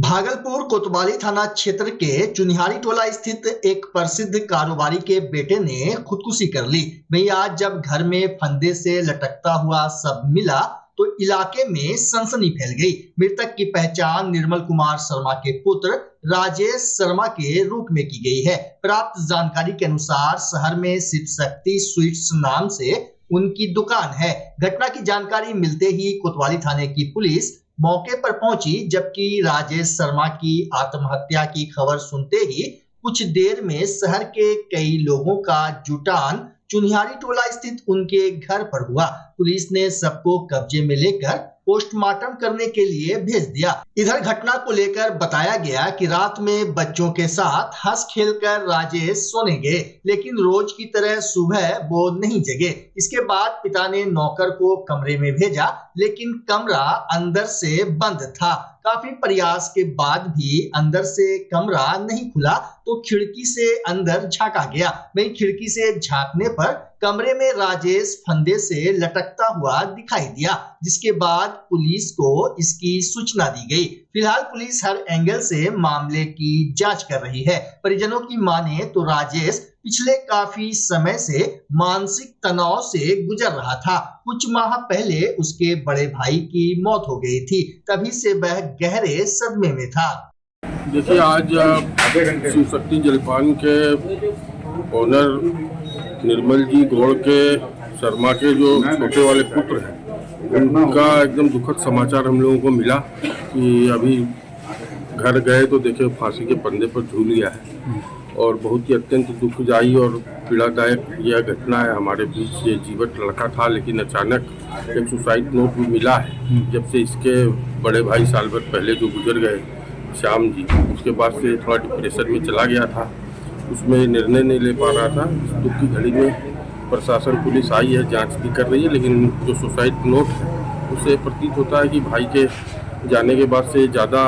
भागलपुर कोतवाली थाना क्षेत्र के चुनिहारी टोला स्थित एक प्रसिद्ध कारोबारी के बेटे ने खुदकुशी कर ली। वहीं आज जब घर में फंदे से लटकता हुआ शव मिला तो इलाके में सनसनी फैल गई। मृतक की पहचान निर्मल कुमार शर्मा के पुत्र राजेश शर्मा के रूप में की गई है। प्राप्त जानकारी के अनुसार शहर में शिव शक्ति स्वीट्स नाम से उनकी दुकान है। घटना की जानकारी मिलते ही कोतवाली थाने की पुलिस मौके पर पहुंची, जबकि राजेश शर्मा की आत्महत्या की खबर सुनते ही कुछ देर में शहर के कई लोगों का जुटान चुनिहारी टोला स्थित उनके घर पर हुआ। पुलिस ने सबको कब्जे में लेकर पोस्टमार्टम करने के लिए भेज दिया। इधर घटना को लेकर बताया गया कि रात में बच्चों के साथ हंस खेलकर राजेश सोने गए, लेकिन रोज की तरह सुबह वो नहीं जगे। इसके बाद पिता ने नौकर को कमरे में भेजा, लेकिन कमरा अंदर से बंद था। काफी प्रयास के बाद भी अंदर से कमरा नहीं खुला तो खिड़की से अंदर झांका गया। वहीं खिड़की से झांकने पर कमरे में राजेश फंदे से लटकता हुआ दिखाई दिया, जिसके बाद पुलिस को इसकी सूचना दी गई। फिलहाल पुलिस हर एंगल से मामले की जांच कर रही है। परिजनों की माने तो राजेश पिछले काफी समय से मानसिक तनाव से गुजर रहा था। कुछ माह पहले उसके बड़े भाई की मौत हो गई थी, तभी से वह गहरे सदमे में था। देखिए, आज शिव शक्ति जलपान के ओनर निर्मल जी गौड़ के शर्मा के जो छोटे वाले पुत्र हैं, उनका एकदम दुखद समाचार हम लोगों को मिला कि अभी घर गए तो देखे फांसी के फंदे पर झूल गया है। और बहुत ही अत्यंत दुखदायी और पीड़ादायक यह घटना है। हमारे बीच ये जीवट लड़का था, लेकिन अचानक एक सुसाइड नोट भी मिला है। जब से इसके बड़े भाई साल भर पहले जो गुजर गए श्याम जी, उसके बाद से थोड़ा डिप्रेशन में चला गया था। उसमें निर्णय नहीं ले पा रहा था। दुख की घड़ी में प्रशासन पुलिस आई है, जांच भी कर रही है, लेकिन जो सुसाइड नोट है उससे प्रतीत होता है कि भाई के जाने के बाद से ज़्यादा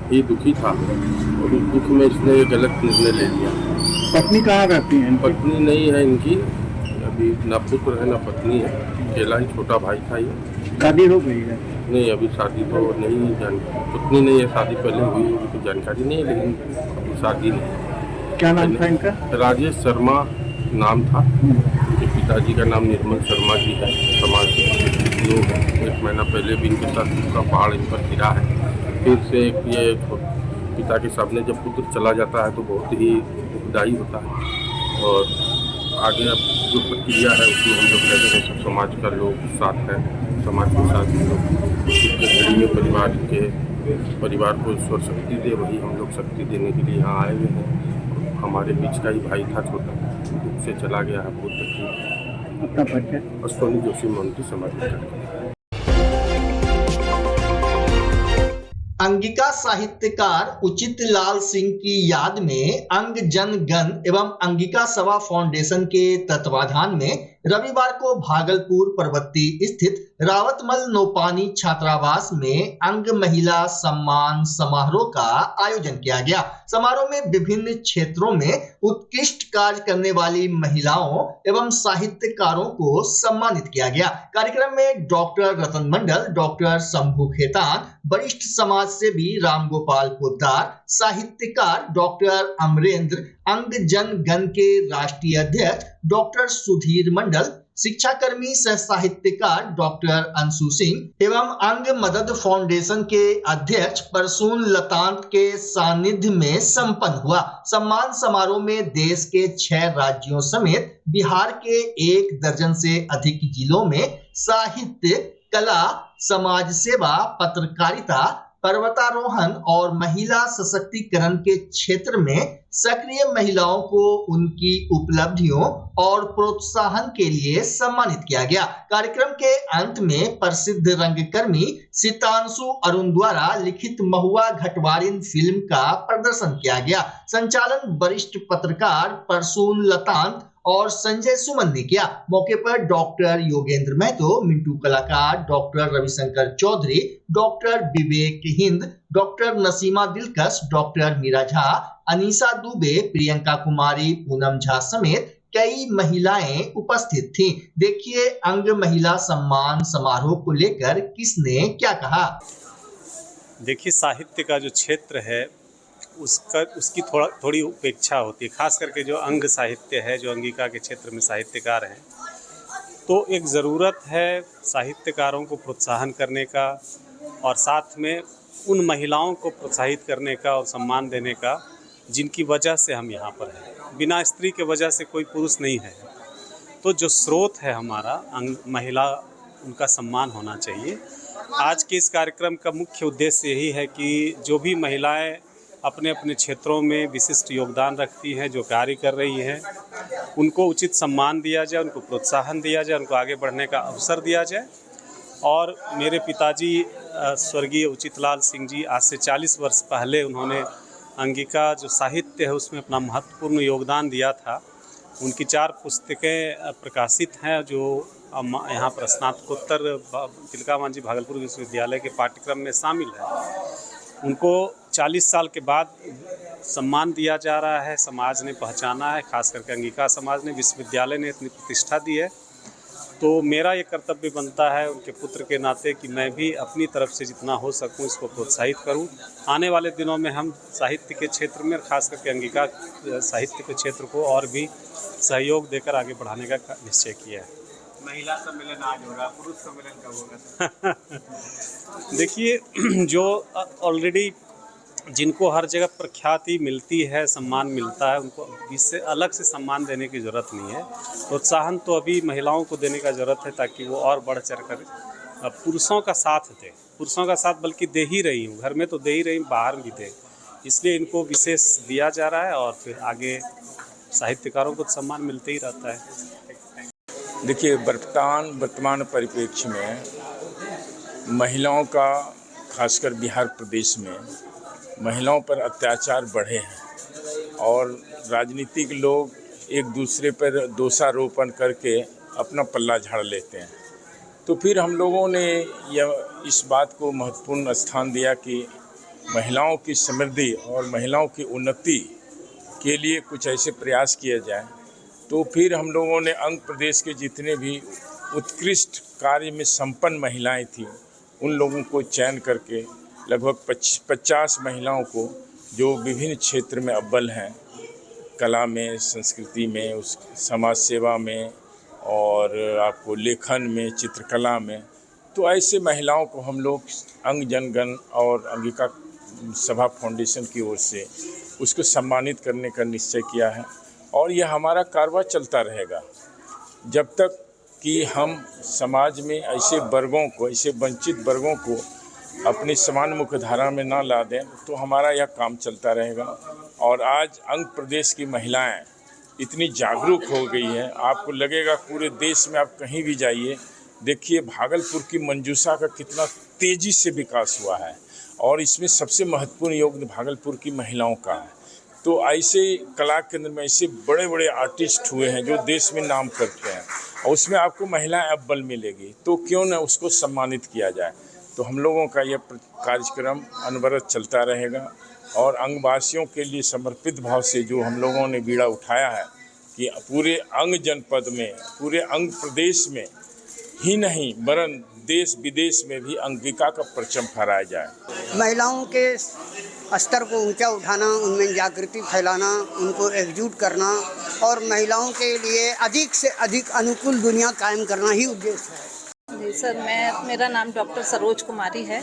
ही दुखी था और उस दुख में इसने गलत निर्णय ले लिया। पत्नी कहाँ रहती है? पत्नी नहीं है इनकी, अभी ना पुत्र है ना पत्नी है, अकेला ही छोटा भाई था ये। शादी हो गई है? नहीं, अभी शादी तो नहीं, पत्नी नहीं है, शादी पहले हुई होगी तो जानकारी नहीं है, लेकिन अभी शादी नहीं। क्या नाम था इनका? राजेश शर्मा नाम था। उनके पिताजी का नाम निर्मल शर्मा जी है। समाज के लोग हैं। 1 महीना पहले भी इनके साथ का पहाड़ इन पर गिरा है। फिर से ये पिता के सामने जब पुत्र चला जाता है तो बहुत ही दुखदायी होता है। और आगे अब जो प्रक्रिया है उसमें हम लोग कहते हैं सब समाज का लोग साथ है, समाज के साथ हम लोग घड़ी में परिवार को ईश्वर शक्ति दे, वही हम लोग शक्ति देने के लिए यहाँ आए हुए हैं। हमारे बीच का ही भाई था, छोटा दुख से चला गया है। बहुत तकलीफ। अपना परिचय? अश्विनी जोशी मंत्री समाज। अंगिका साहित्यकार उचित लाल सिंह की याद में अंग जन गण एवं अंगिका सभा फाउंडेशन के तत्वाधान में रविवार को भागलपुर परबत्ती स्थित रावतमल नौपानी छात्रावास में अंग महिला सम्मान समारोह का आयोजन किया गया। समारोह में विभिन्न क्षेत्रों में उत्कृष्ट कार्य करने वाली महिलाओं एवं साहित्यकारों को सम्मानित किया गया। कार्यक्रम में डॉक्टर रतन मंडल, डॉक्टर शंभू खेतान, वरिष्ठ समाज सेवी राम गोपाल पोद्दार, साहित्यकार डॉक्टर अमरेंद्र, अंग जन गण के राष्ट्रीय अध्यक्ष डॉक्टर सुधीर मंडल, शिक्षाकर्मी सह साहित्यकार डॉक्टर अंशु सिंह एवं अंग मदद फाउंडेशन के अध्यक्ष परसून लतांत के सानिध्य में संपन्न हुआ। सम्मान समारोह में देश के 6 राज्यों समेत बिहार के 1 दर्जन से अधिक जिलों में साहित्य, कला, समाज सेवा, पत्रकारिता, पर्वतारोहण और महिला सशक्तिकरण के क्षेत्र में सक्रिय महिलाओं को उनकी उपलब्धियों और प्रोत्साहन के लिए सम्मानित किया गया। कार्यक्रम के अंत में प्रसिद्ध रंगकर्मी सितांशु अरुण द्वारा लिखित महुआ घटवारिन फिल्म का प्रदर्शन किया गया। संचालन वरिष्ठ पत्रकार परसून लतांत और संजय सुमन ने किया। मौके पर डॉक्टर योगेंद्र महतो, मिंटू कलाकार, डॉक्टर रविशंकर चौधरी, डॉक्टर विवेक हिंद, डॉक्टर नसीमा दिलकश, डॉक्टर मीरा झा, अनीसा दुबे, प्रियंका कुमारी, पूनम झा समेत कई महिलाएं उपस्थित थीं। देखिए अंग महिला सम्मान समारोह को लेकर किसने क्या कहा। देखिए, साहित्य का जो क्षेत्र है उसकी थोड़ी उपेक्षा होती है, खास करके जो अंग साहित्य है, जो अंगिका के क्षेत्र में साहित्यकार हैं, तो एक ज़रूरत है साहित्यकारों को प्रोत्साहन करने का और साथ में उन महिलाओं को प्रोत्साहित करने का और सम्मान देने का जिनकी वजह से हम यहाँ पर हैं। बिना स्त्री के वजह से कोई पुरुष नहीं है, तो जो स्रोत है हमारा महिला, उनका सम्मान होना चाहिए। आज के इस कार्यक्रम का मुख्य उद्देश्य यही है कि जो भी महिलाएं अपने अपने क्षेत्रों में विशिष्ट योगदान रखती हैं, जो कार्य कर रही हैं, उनको उचित सम्मान दिया जाए, उनको प्रोत्साहन दिया जाए, उनको आगे बढ़ने का अवसर दिया जाए। और मेरे पिताजी स्वर्गीय उचितलाल सिंह जी आज से 40 वर्ष पहले उन्होंने अंगिका जो साहित्य है उसमें अपना महत्वपूर्ण योगदान दिया था। उनकी 4 पुस्तकें प्रकाशित हैं जो यहाँ पर स्नातकोत्तर तिलका मांझी भागलपुर विश्वविद्यालय के पाठ्यक्रम में शामिल है। उनको 40 साल के बाद सम्मान दिया जा रहा है, समाज ने पहचाना है, खास करके अंगिका समाज ने, विश्वविद्यालय ने इतनी प्रतिष्ठा दी है। तो मेरा ये कर्तव्य बनता है उनके पुत्र के नाते कि मैं भी अपनी तरफ से जितना हो सकूं इसको प्रोत्साहित करूं। आने वाले दिनों में हम साहित्य के क्षेत्र में, खास करके अंगिका साहित्य के क्षेत्र को और भी सहयोग देकर आगे बढ़ाने का निश्चय किया है। महिला सम्मेलन आज हो रहा, पुरुष सम्मेलन कब होगा? देखिए, जो ऑलरेडी जिनको हर जगह प्रख्याति मिलती है, सम्मान मिलता है, उनको इससे अलग से सम्मान देने की ज़रूरत नहीं है। प्रोत्साहन तो अभी महिलाओं को देने का ज़रूरत है ताकि वो और बढ़ चढ़ कर पुरुषों का साथ दें। पुरुषों का साथ बल्कि दे ही रही हूँ, घर में तो दे ही रही हूँ, बाहर भी दे, इसलिए इनको विशेष दिया जा रहा है और फिर आगे साहित्यकारों को सम्मान मिलते ही रहता है। देखिए, वर्तमान परिप्रेक्ष्य में महिलाओं का, खासकर बिहार प्रदेश में महिलाओं पर अत्याचार बढ़े हैं और राजनीतिक लोग एक दूसरे पर दोषारोपण करके अपना पल्ला झाड़ लेते हैं। तो फिर हम लोगों ने इस बात को महत्वपूर्ण स्थान दिया कि महिलाओं की समृद्धि और महिलाओं की उन्नति के लिए कुछ ऐसे प्रयास किया जाए। तो फिर हम लोगों ने अंग प्रदेश के जितने भी उत्कृष्ट कार्य में संपन्न महिलाएं थीं, उन लोगों को चयन करके लगभग 50 महिलाओं को जो विभिन्न क्षेत्र में अव्वल हैं, कला में, संस्कृति में, उस समाज सेवा में और आपको लेखन में, चित्रकला में, तो ऐसे महिलाओं को हम लोग अंग जनगण और अंगिका सभा फाउंडेशन की ओर से उसको सम्मानित करने का निश्चय किया है। और यह हमारा कारवां चलता रहेगा जब तक कि हम समाज में ऐसे वर्गों को, ऐसे वंचित वर्गों को अपनी समान मुख्यधारा में ना ला दें, तो हमारा यह काम चलता रहेगा। और आज अंग प्रदेश की महिलाएं इतनी जागरूक हो गई हैं, आपको लगेगा पूरे देश में आप कहीं भी जाइए, देखिए भागलपुर की मंजूषा का कितना तेज़ी से विकास हुआ है और इसमें सबसे महत्वपूर्ण योगदान भागलपुर की महिलाओं का है। तो ऐसे कला केंद्र में ऐसे बड़े बड़े आर्टिस्ट हुए हैं जो देश में नाम करते हैं और उसमें आपको महिलाएं अव्वल मिलेगी, तो क्यों न उसको सम्मानित किया जाए। तो हम लोगों का यह कार्यक्रम अनवरत चलता रहेगा और अंगवासियों के लिए समर्पित भाव से जो हम लोगों ने बीड़ा उठाया है कि पूरे अंग जनपद में, पूरे अंग प्रदेश में ही नहीं वरन देश विदेश में भी अंगिका का परचम फहराया जाए। महिलाओं के स्तर को ऊंचा उठाना, उनमें जागृति फैलाना, उनको एकजुट करना और महिलाओं के लिए अधिक से अधिक अनुकूल दुनिया कायम करना ही उद्देश्य है। जी सर, मेरा नाम डॉक्टर सरोज कुमारी है।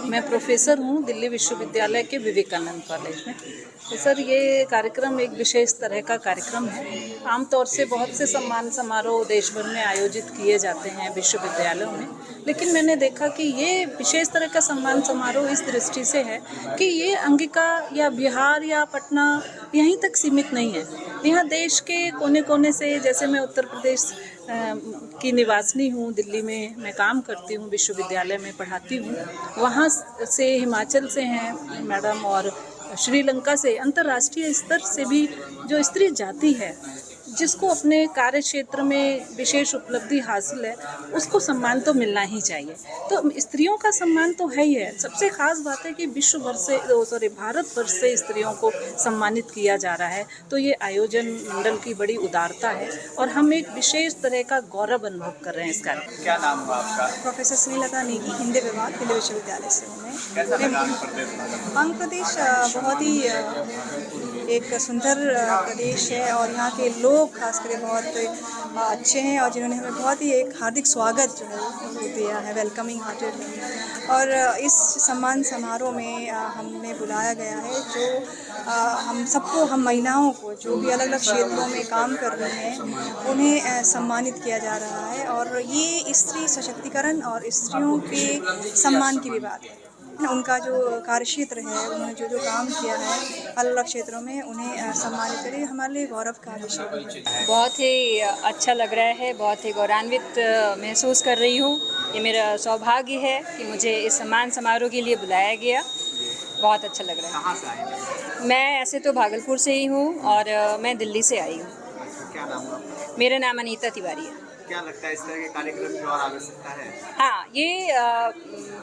मैं प्रोफेसर हूँ दिल्ली विश्वविद्यालय के विवेकानंद कॉलेज में। तो सर, ये कार्यक्रम एक विशेष तरह का कार्यक्रम है। आमतौर से बहुत से सम्मान समारोह देश भर में आयोजित किए जाते हैं विश्वविद्यालयों में, लेकिन मैंने देखा कि ये विशेष तरह का सम्मान समारोह इस दृष्टि से है कि ये अंगिका या बिहार या पटना यहीं तक सीमित नहीं है। यहाँ देश के कोने कोने से, जैसे मैं उत्तर प्रदेश की निवासिनी हूँ, दिल्ली में मैं काम करती हूँ, विश्वविद्यालय में पढ़ाती हूँ, वहाँ से हिमाचल से हैं मैडम और श्रीलंका से, अंतर्राष्ट्रीय स्तर से भी जो स्त्री जाति है, जिसको अपने कार्य क्षेत्र में विशेष उपलब्धि हासिल है उसको सम्मान तो मिलना ही चाहिए। तो स्त्रियों का सम्मान तो है ही है। सबसे खास बात है कि विश्व भर से भारत भर से स्त्रियों को सम्मानित किया जा रहा है। तो ये आयोजन मंडल की बड़ी उदारता है और हम एक विशेष तरह का गौरव अनुभव कर रहे हैं इस कार्यक्रम। क्या नाम हुआ आपका? प्रोफेसर स्नेहलता नेगी, हिंदी विभाग, दिल्ली विश्वविद्यालय से हूँ मैं। कैसा लगा आंध्र प्रदेश? आंध्र प्रदेश बहुत ही एक सुंदर प्रदेश है और यहाँ के लोग खासकर बहुत अच्छे हैं और जिन्होंने हमें बहुत ही एक हार्दिक स्वागत जो है वो दिया है, वेलकमिंग हार्टेड है। और इस सम्मान समारोह में हमें बुलाया गया है जो हम सबको, हम महिलाओं को जो भी अलग अलग क्षेत्रों में काम कर रहे हैं उन्हें सम्मानित किया जा रहा है। और ये स्त्री सशक्तिकरण और स्त्रियों के सम्मान की भी बात है। उनका जो कार्य क्षेत्र है, उन्होंने जो जो काम किया है अलग अलग क्षेत्रों में, उन्हें सम्मानित करें, हमारे लिए गौरव का विषय है। बहुत ही अच्छा लग रहा है, बहुत ही गौरवान्वित महसूस कर रही हूँ। ये मेरा सौभाग्य है कि मुझे इस सम्मान समारोह के लिए बुलाया गया। बहुत अच्छा लग रहा है। कहाँ से आए? मैं ऐसे तो भागलपुर से ही हूँ और मैं दिल्ली से आई हूँ। क्या नाम हुआ आपका? मेरा नाम अनीता तिवारी है। क्या लगता है इस तरह के कार्यक्रम की और आवश्यकता है? हाँ, ये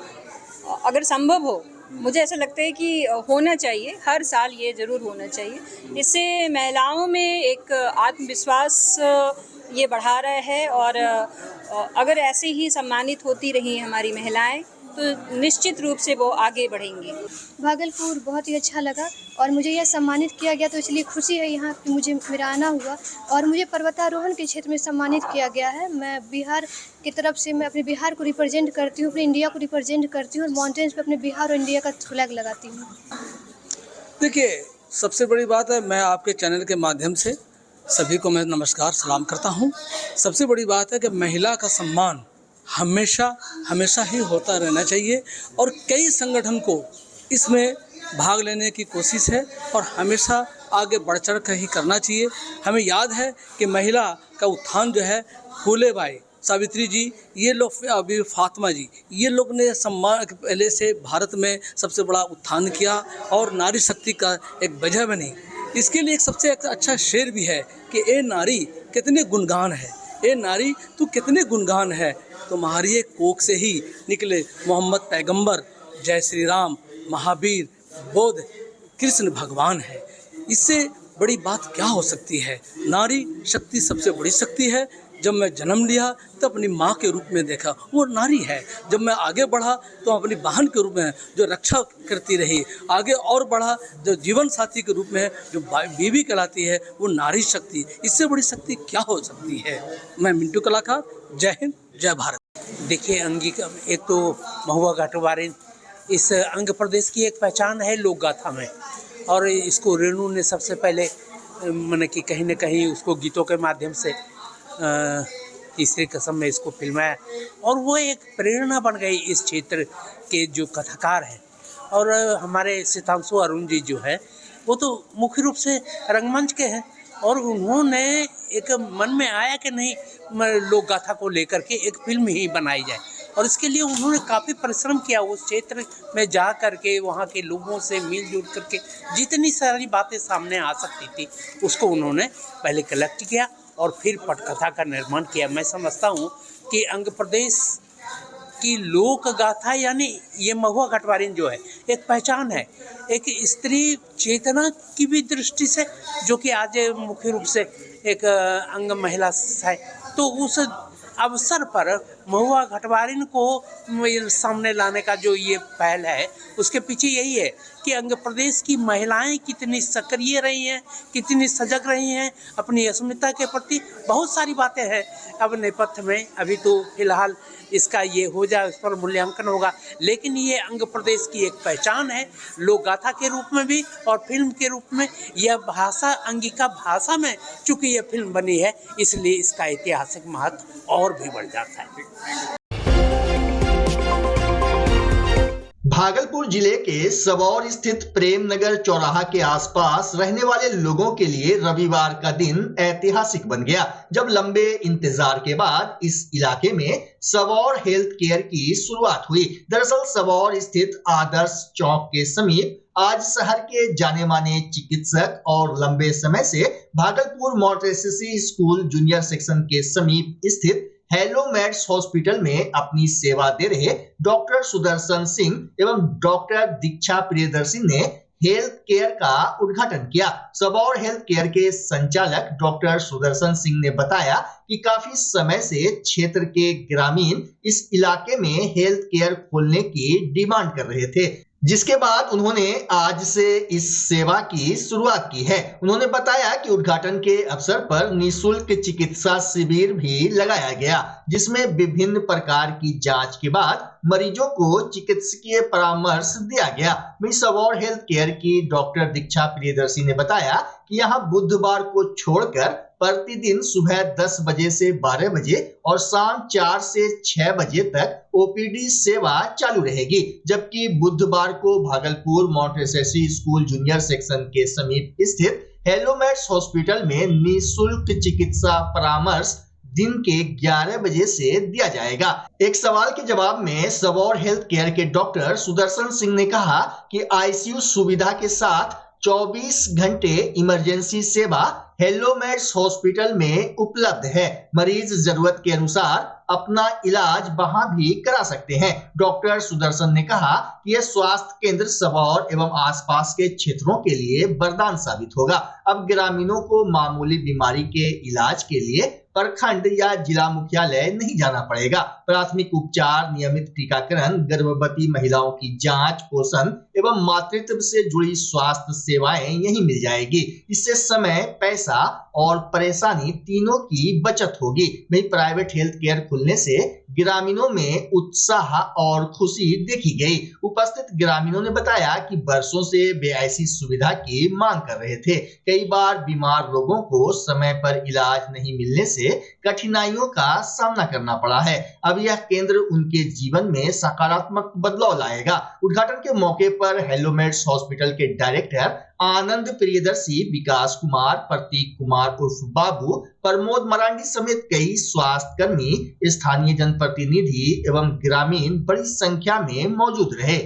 अगर संभव हो, मुझे ऐसा लगता है कि होना चाहिए, हर साल ये ज़रूर होना चाहिए। इससे महिलाओं में एक आत्मविश्वास ये बढ़ा रहा है और अगर ऐसे ही सम्मानित होती रही हमारी महिलाएं तो निश्चित रूप से वो आगे बढ़ेंगी। भागलपुर बहुत ही अच्छा लगा और मुझे यह सम्मानित किया गया तो इसलिए खुशी है यहाँ कि मुझे मेरा आना हुआ और मुझे पर्वतारोहण के क्षेत्र में सम्मानित किया गया है। मैं बिहार की तरफ से, मैं अपने बिहार को रिप्रेजेंट करती हूँ, अपने इंडिया को रिप्रेजेंट करती हूँ और माउंटेन्स पे अपने बिहार और इंडिया का फ्लैग लगाती हूँ। देखिए, सबसे बड़ी बात है, मैं आपके चैनल के माध्यम से सभी को मैं नमस्कार सलाम करता हूँ। सबसे बड़ी बात है कि महिला का सम्मान हमेशा ही होता रहना चाहिए और कई संगठन को इसमें भाग लेने की कोशिश है और हमेशा आगे बढ़ चढ़ कर ही करना चाहिए। हमें याद है कि महिला का उत्थान जो है, फूले बाई, सावित्री जी, ये लोग, अभी फातिमा जी, ये लोग ने सम्मान पहले से भारत में सबसे बड़ा उत्थान किया और नारी शक्ति का एक वजह बनी। इसके लिए एक सबसे अच्छा शेर भी है कि ए नारी कितने गुणगान है, ए नारी तू कितने गुणगान है, तुम्हारी कोख से ही निकले मोहम्मद पैगंबर, जय श्री राम, महावीर, बुद्ध, कृष्ण भगवान है। इससे बड़ी बात क्या हो सकती है? नारी शक्ति सबसे बड़ी शक्ति है। जब मैं जन्म लिया तो अपनी माँ के रूप में देखा, वो नारी है। जब मैं आगे बढ़ा तो अपनी बहन के रूप में जो रक्षा करती रही, आगे और बढ़ा जो जीवन साथी के रूप में जो बीवी कहलाती है, वो नारी शक्ति। इससे बड़ी शक्ति क्या हो सकती है? मैं मिंटू कलाकार, जय हिंद, जय भारत। देखिए, अंगिका एक तो महुआ घाटवारिन इस अंग प्रदेश की एक पहचान है लोक गाथा में, और इसको रेणु ने सबसे पहले मैंने कि कहीं न कहीं उसको गीतों के माध्यम से तीसरी कसम में इसको फिल्माया और वो एक प्रेरणा बन गई इस क्षेत्र के जो कथाकार हैं। और हमारे सितांशु अरुण जी जो है वो तो मुख्य रूप से रंगमंच के हैं और उन्होंने एक मन में आया कि नहीं, लोक गाथा को लेकर के एक फिल्म ही बनाई जाए, और इसके लिए उन्होंने काफ़ी परिश्रम किया। उस क्षेत्र में जा कर के वहाँ के लोगों से मिलजुल करके जितनी सारी बातें सामने आ सकती थी उसको उन्होंने पहले कलेक्ट किया और फिर पटकथा का निर्माण किया। मैं समझता हूँ कि अंग प्रदेश की लोक गाथा यानी ये महुआ घाटवारिन जो है एक पहचान है, एक स्त्री चेतना की भी दृष्टि से, जो कि आज मुख्य रूप से एक अंग महिला है। तो उस अवसर पर महुआ घाटवारिन को सामने लाने का जो ये पहल है, उसके पीछे यही है कि अंग प्रदेश की महिलाएं कितनी सक्रिय रही हैं, कितनी सजग रही हैं अपनी अस्मिता के प्रति। बहुत सारी बातें हैं अब नेपथ्य में, अभी तो फिलहाल इसका ये हो जाए, उस पर मूल्यांकन होगा, लेकिन ये अंग प्रदेश की एक पहचान है लोक गाथा के रूप में भी और फिल्म के रूप में। यह भाषा अंगिका भाषा में चूँकि यह फिल्म बनी है, इसलिए इसका ऐतिहासिक महत्व और भी बढ़ जाता है। भागलपुर जिले के सबौर स्थित प्रेम नगर चौराहा के आसपास रहने वाले लोगों के लिए रविवार का दिन ऐतिहासिक बन गया, जब लंबे इंतजार के बाद इस इलाके में सबौर हेल्थ केयर की शुरुआत हुई। दरअसल सबौर स्थित आदर्श चौक के समीप आज शहर के जाने माने चिकित्सक और लंबे समय से भागलपुर मोंटेसेसी स्कूल जूनियर सेक्शन के समीप स्थित हेलो मेड्स हॉस्पिटल में अपनी सेवा दे रहे डॉक्टर सुदर्शन सिंह एवं डॉक्टर दीक्षा प्रियदर्शी ने हेल्थ केयर का उद्घाटन किया। सबौर हेल्थ केयर के संचालक डॉक्टर सुदर्शन सिंह ने बताया कि काफी समय से क्षेत्र के ग्रामीण इस इलाके में हेल्थ केयर खोलने की डिमांड कर रहे थे, जिसके बाद उन्होंने आज से इस सेवा की शुरुआत की है। उन्होंने बताया कि उद्घाटन के अवसर पर निःशुल्क चिकित्सा शिविर भी लगाया गया, जिसमें विभिन्न प्रकार की जांच के बाद मरीजों को चिकित्सकीय परामर्श दिया गया। वहीं सबौर हेल्थ केयर की डॉक्टर दीक्षा प्रियदर्शी ने बताया कि यहां बुधवार को छोड़कर प्रतिदिन सुबह 10 बजे से 12 बजे और शाम 4 से 6 बजे तक ओपीडी सेवा चालू रहेगी, जबकि बुधवार को भागलपुर मोंटेसेसी स्कूल जूनियर सेक्शन के समीप स्थित हेलो मेड्स हॉस्पिटल में निःशुल्क चिकित्सा परामर्श दिन के 11 बजे से दिया जाएगा। एक सवाल के जवाब में सबौर हेल्थ केयर के डॉक्टर सुदर्शन सिंह ने कहा कि आईसीयू सुविधा के साथ 24 घंटे इमरजेंसी सेवा हेलो मेड्स हॉस्पिटल में उपलब्ध है। मरीज जरूरत के अनुसार अपना इलाज वहां भी करा सकते हैं। डॉक्टर सुदर्शन ने कहा कि यह स्वास्थ्य केंद्र सबौर एवं आसपास के क्षेत्रों के लिए वरदान साबित होगा। अब ग्रामीणों को मामूली बीमारी के इलाज के लिए प्रखंड या जिला मुख्यालय नहीं जाना पड़ेगा। प्राथमिक उपचार, नियमित टीकाकरण, गर्भवती महिलाओं की जांच, पोषण एवं मातृत्व से जुड़ी स्वास्थ्य सेवाएं यहीं मिल जाएगी। इससे समय, पैसा और परेशानी तीनों की बचत होगी। वहीं प्राइवेट हेल्थ केयर खुलने से ग्रामीणों में उत्साह और खुशी देखी गई। उपस्थित ग्रामीणों ने बताया कि वर्षों से वे ऐसी सुविधा की मांग कर रहे थे। कई बार बीमार लोगों को समय पर इलाज नहीं मिलने से कठिनाइयों का सामना करना पड़ा है। अब यह केंद्र उनके जीवन में सकारात्मक बदलाव लाएगा। उद्घाटन के मौके पर हेलो मेड्स हॉस्पिटल के डायरेक्टर आनंद प्रियदर्शी, विकास कुमार, प्रतीक कुमार उर्फ बाबू, प्रमोद मरांडी समेत कई स्वास्थ्य कर्मी, स्थानीय जनप्रतिनिधि एवं ग्रामीण बड़ी संख्या में मौजूद रहे।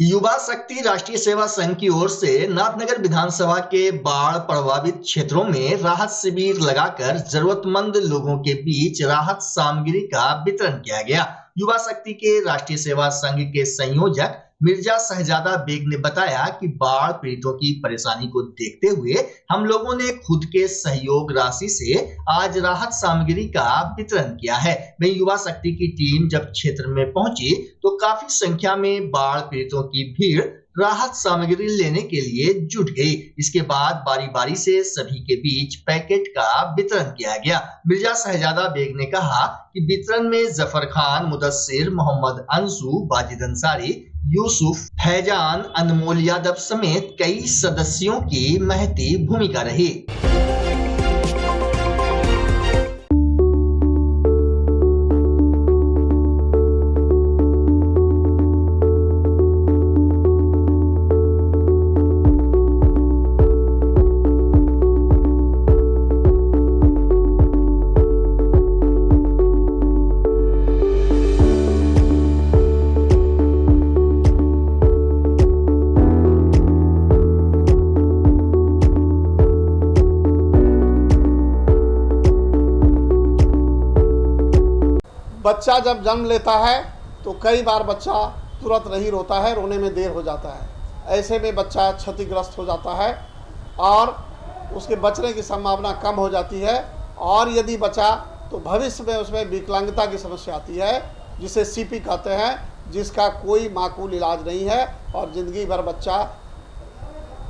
युवा शक्ति राष्ट्रीय सेवा संघ की ओर से नाथनगर विधानसभा के बाढ़ प्रभावित क्षेत्रों में राहत शिविर लगाकर जरूरतमंद लोगों के बीच राहत सामग्री का वितरण किया गया। युवा शक्ति के राष्ट्रीय सेवा संघ के संयोजक मिर्जा शहजादा बेग ने बताया कि बाढ़ पीड़ितों की परेशानी को देखते हुए हम लोगों ने खुद के सहयोग राशि से आज राहत सामग्री का वितरण किया है। वहीं युवा शक्ति की टीम जब क्षेत्र में पहुंची तो काफी संख्या में बाढ़ पीड़ितों की भीड़ राहत सामग्री लेने के लिए जुट गई। इसके बाद बारी बारी से सभी के बीच पैकेट का वितरण किया गया। मिर्जा शहजादा बेग ने कहा कि वितरण में जफर खान, मुदस्सिर, मोहम्मद अंशु, वाजिद अंसारी, यूसुफ, फैजान, अनमोल यादव समेत कई सदस्यों की महती भूमिका रही। बच्चा जब जन्म लेता है तो कई बार बच्चा तुरंत नहीं रोता है, रोने में देर हो जाता है। ऐसे में बच्चा क्षतिग्रस्त हो जाता है और उसके बचने की संभावना कम हो जाती है। और यदि बचा तो भविष्य में उसमें विकलांगता की समस्या आती है, जिसे सीपी कहते हैं, जिसका कोई माकूल इलाज नहीं है और ज़िंदगी भर बच्चा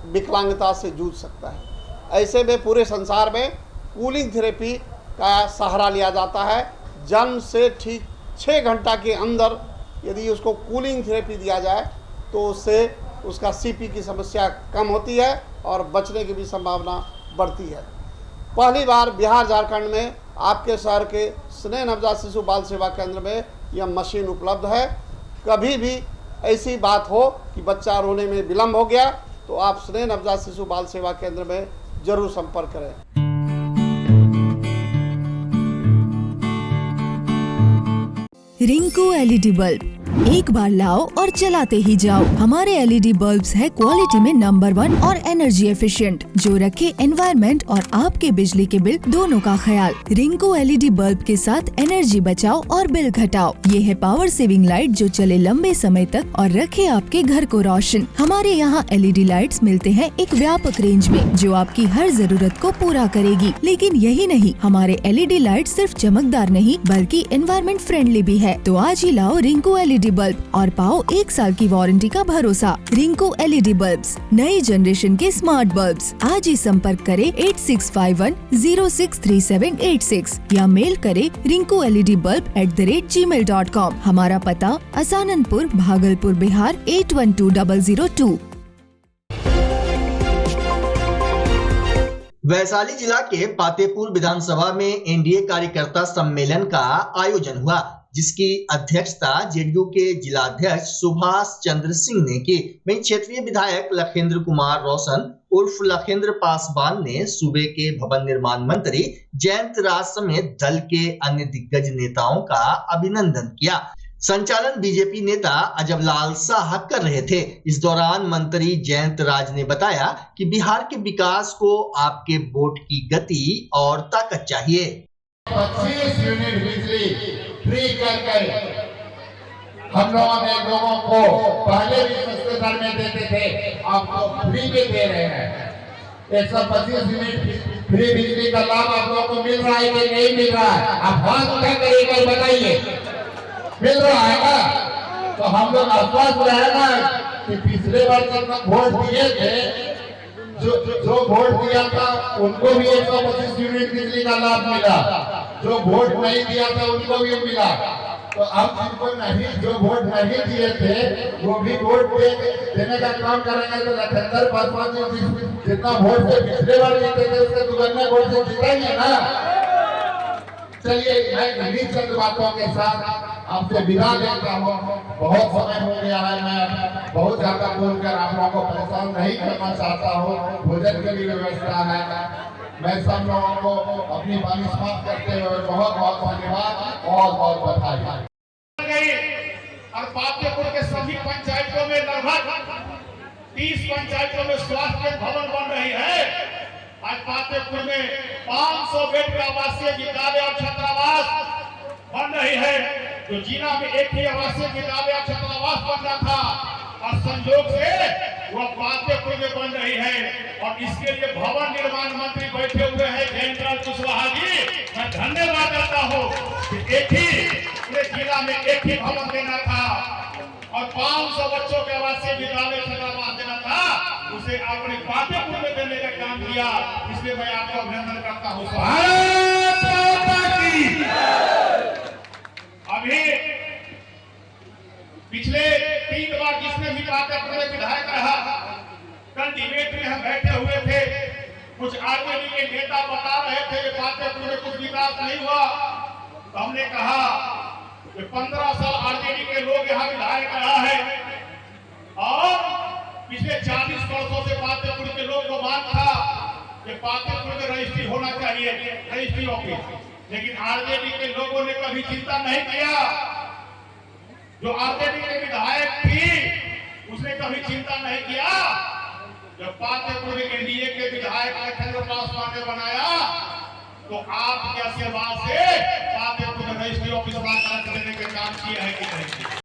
विकलांगता से जूझ सकता है। ऐसे में पूरे संसार में कूलिंग थेरेपी का सहारा लिया जाता है। जन्म से ठीक 6 घंटा के अंदर यदि उसको कूलिंग थेरेपी दिया जाए तो उससे उसका सीपी की समस्या कम होती है और बचने की भी संभावना बढ़ती है। पहली बार बिहार झारखंड में आपके शहर के स्नेह नवजात शिशु बाल सेवा केंद्र में यह मशीन उपलब्ध है। कभी भी ऐसी बात हो कि बच्चा रोने में विलम्ब हो गया तो आप स्नेह नवजात शिशु बाल सेवा केंद्र में जरूर संपर्क करें। रिंकू एलईडी बल्ब एक बार लाओ और चलाते ही जाओ। हमारे एलईडी बल्ब्स है क्वालिटी में नंबर 1 और एनर्जी एफिशिएंट, जो रखे एनवायरनमेंट और आपके बिजली के बिल दोनों का ख्याल। रिंकू एलईडी बल्ब के साथ एनर्जी बचाओ और बिल घटाओ। ये है पावर सेविंग लाइट जो चले लंबे समय तक और रखे आपके घर को रोशन। हमारे यहाँ एलईडी लाइट्स मिलते हैं एक व्यापक रेंज में जो आपकी हर जरूरत को पूरा करेगी। लेकिन यही नहीं, हमारे एलईडी लाइट सिर्फ चमकदार नहीं बल्कि एनवायरनमेंट फ्रेंडली भी है। तो आज ही लाओ रिंकू एलईडी बल्ब और पाओ 1 साल की वारंटी का भरोसा। रिंकू एलईडी बल्ब्स, नई जनरेशन के स्मार्ट बल्ब्स। आज ही संपर्क करें 8651063786 या मेल करें rinku.led.bulb@gmail.com। हमारा पता असाननपुर, भागलपुर, बिहार 812002। वैशाली जिला के पातेपुर विधानसभा में एनडीए कार्यकर्ता सम्मेलन का आयोजन हुआ, जिसकी अध्यक्षता जेडीयू के जिलाध्यक्ष सुभाष चंद्र सिंह ने की। वहीं क्षेत्रीय विधायक लखेंद्र कुमार रोशन उर्फ लखेंद्र पासवान ने सूबे के भवन निर्माण मंत्री जयंत राज समेत दल के अन्य दिग्गज नेताओं का अभिनंदन किया। संचालन बीजेपी नेता अजबलाल शाह कर रहे थे। इस दौरान मंत्री जयंत राज ने बताया कि बिहार के विकास को आपके वोट की गति और ताकत चाहिए। 25 यूनिट बिजली फ्री कर हम लोगों को पहले भी सस्ते दर में देते थे, अब तो फ्री में दे रहे हैं। 125 यूनिट फ्री बिजली का लाभ आप लोगों को मिल रहा है कि नहीं मिल रहा है? आप हाथ उठा कर एक बार बताइए, मिल रहा है ना? तो हम लोग आश्वस्त रहे ना कि पिछले बार जब वोट दिए थे, जो वोट दिया था उनको भी 125 यूनिट बिजली का लाभ मिला, जो वोट नहीं दिया था उनको भी मिला। तो अब जिनको नहीं, जो वोट नहीं दिए थे वो भी वोट देने का काम करेंगे। तो लखेंद्र पासवान जितना वोट से पिछले बार जीते थे उसके दुगने वोट से जीतेंगे ना। चलिए, मैं इन्हीं चंद बातों के साथ आपसे विदा लेता हूँ। बहुत समय हो गया है, मैं बहुत ज्यादा बोलकर आप लोगों को परेशान नहीं करना चाहता हूँ। भोजन की भी व्यवस्था है। मैं सब लोगों को अपनी वाणी समाप्त करते हुए बहुत बहुत धन्यवाद और बहुत बधाई। और पातेपुर के सभी पंचायतों में लगभग 30 पंचायतों में स्वास्थ्य भवन बन रही है। आज पातेपुर में 500 बेड का आवासीय विद्यालय और छात्रावास बन रही है। जो जिला में एक ही आवासीय विद्यालय और छात्रावास बनना था और संयोग से वो पातेपुर में बन रही है। और इसके लिए भवन निर्माण मंत्री बैठे हुए हैं जयंत कुशवाहा जी, मैं धन्यवाद करता हूँ कि एक ही पूरे जिला में एक ही भवन देना था और 500 बच्चों के आवासीय विद्यालय छात्रावास देना था, उसे आपने पातेपुर में देने का काम किया। इसलिए मैं आपको अभिनंदन करता हूँ। अभी पिछले 3 बार जिसने भी पातेपुर में विधायक रहा, कल डिबेट में हम बैठे हुए थे, कुछ आरजेडी के नेता बता रहे थे कि पातेपुर में कुछ विकास नहीं हुआ। तो हमने कहा कि 15 साल आरजेडी के लोग यहाँ विधायक रहा है और पिछले 40 वर्षों से पातेपुर के लोग को मांग था कि पातेपुर में रजिस्ट्री होना चाहिए, रजिस्ट्री ऑफिस। लेकिन आरजेडी के लोगों ने कभी चिंता नहीं किया। जो आरजेडी के विधायक थी उसने कभी चिंता नहीं किया। जब पातेपुर में एनडीए के विधायक लखेंद्र पासवान ने बनाया तो आपके आशीर्वाद से पातेपुर में रजिस्ट्री ऑफिस देने के काम किया है कि नहीं?